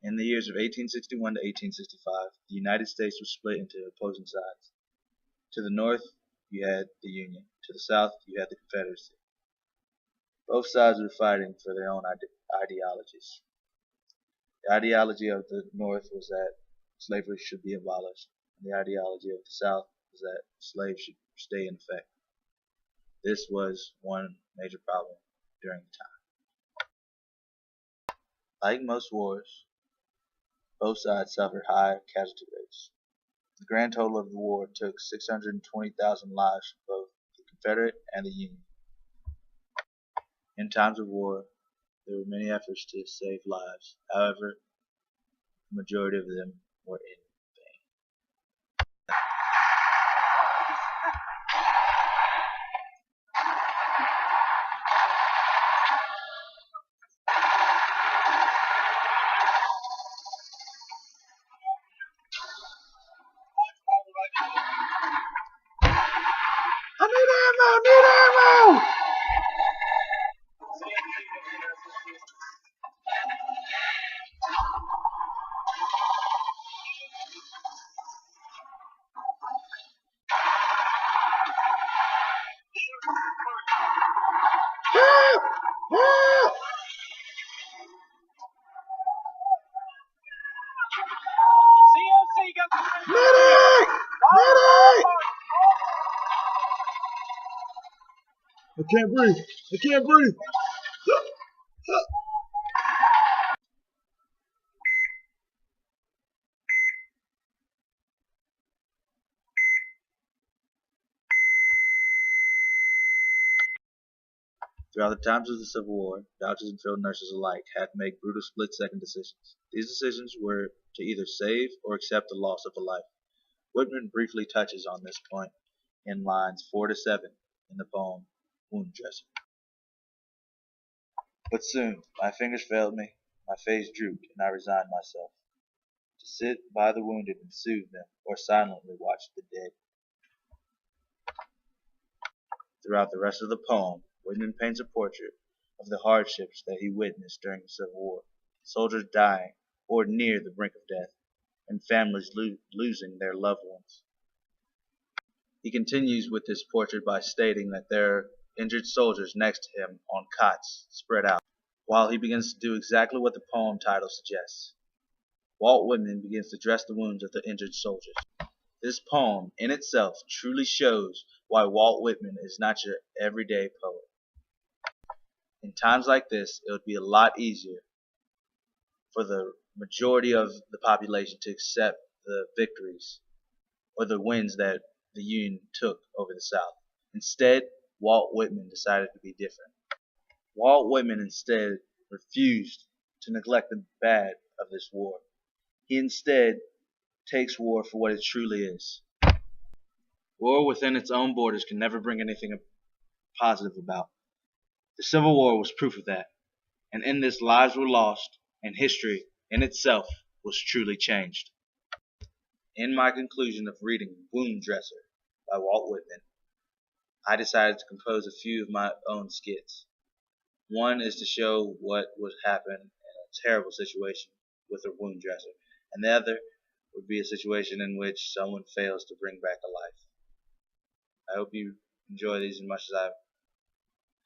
In the years of 1861 to 1865, the United States was split into opposing sides. To the north, you had the Union. To the south, you had the Confederacy. Both sides were fighting for their own ideologies. The ideology of the North was that slavery should be abolished, and the ideology of the South was that slaves should stay in effect. This was one major problem during the time. Like most wars, both sides suffered high casualty rates. The grand total of the war took 620,000 lives from both the Confederate and the Union. In times of war, there were many efforts to save lives. However, the majority of them were in vain. I need ammo! Need ammo! Help! Help! COC got the Medic! Medic! I can't breathe. I can't breathe. Throughout the times of the Civil War, doctors and field nurses alike had to make brutal split-second decisions. These decisions were to either save or accept the loss of a life. Whitman briefly touches on this point in lines 4 to 7 in the poem Wound Dresser. But soon my fingers failed me, my face drooped, and I resigned myself to sit by the wounded and soothe them, or silently watch the dead. Throughout the rest of the poem, Whitman paints a portrait of the hardships that he witnessed during the Civil War, soldiers dying or near the brink of death, and families losing their loved ones. He continues with this portrait by stating that there are injured soldiers next to him on cots spread out, while he begins to do exactly what the poem title suggests. Walt Whitman begins to dress the wounds of the injured soldiers. This poem in itself truly shows why Walt Whitman is not your everyday poet. In times like this, it would be a lot easier for the majority of the population to accept the victories or the wins that the Union took over the South. Instead, Walt Whitman decided to be different. Walt Whitman instead refused to neglect the bad of this war. He instead takes war for what it truly is. War within its own borders can never bring anything positive about. The Civil War was proof of that, and in this lives were lost, and history in itself was truly changed. In my conclusion of reading Wound Dresser by Walt Whitman, I decided to compose a few of my own skits. One is to show what would happen in a terrible situation with a wound dresser, and the other would be a situation in which someone fails to bring back a life. I hope you enjoy these as much as I've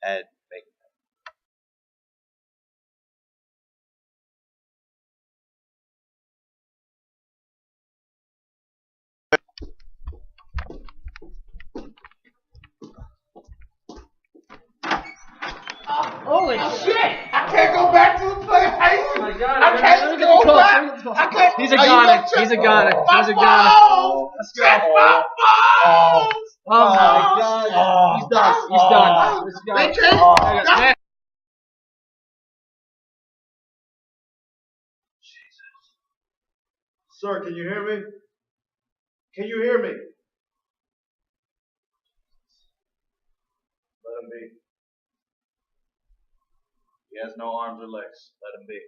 had making them. Holy shit! I can't go back to the plantation. Oh my god! I can't go back. I can't. He's a goner. He's a goner. He's a goner. Let's go. My balls. Oh my god! He's done. He's done. Let's go. They can't. Man. Sir, can you hear me? Can you hear me? Let him be. He has no arms or legs. Let him be.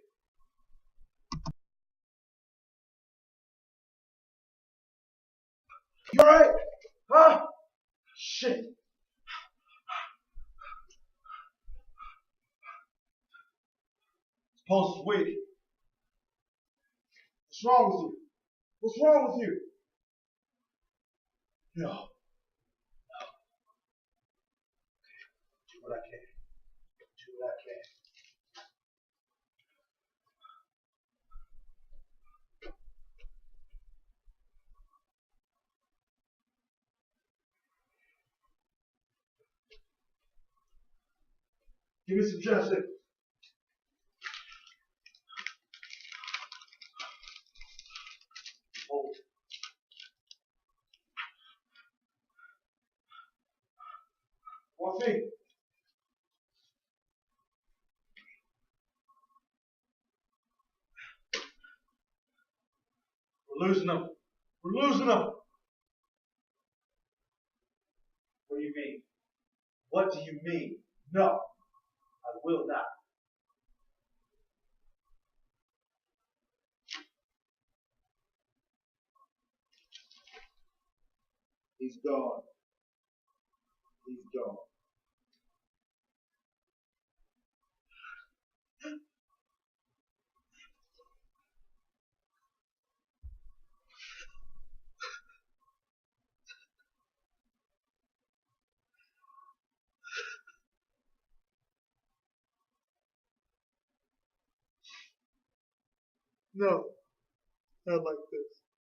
You alright? Huh? Shit. Pulse is weak. What's wrong with you? What's wrong with you? No. Do what I can. Do what I can. Give me some chapstick. Hold it. Morphine. We're losing them. We're losing them. What do you mean? What do you mean? No, I will not. He's gone. He's gone. No, not like this.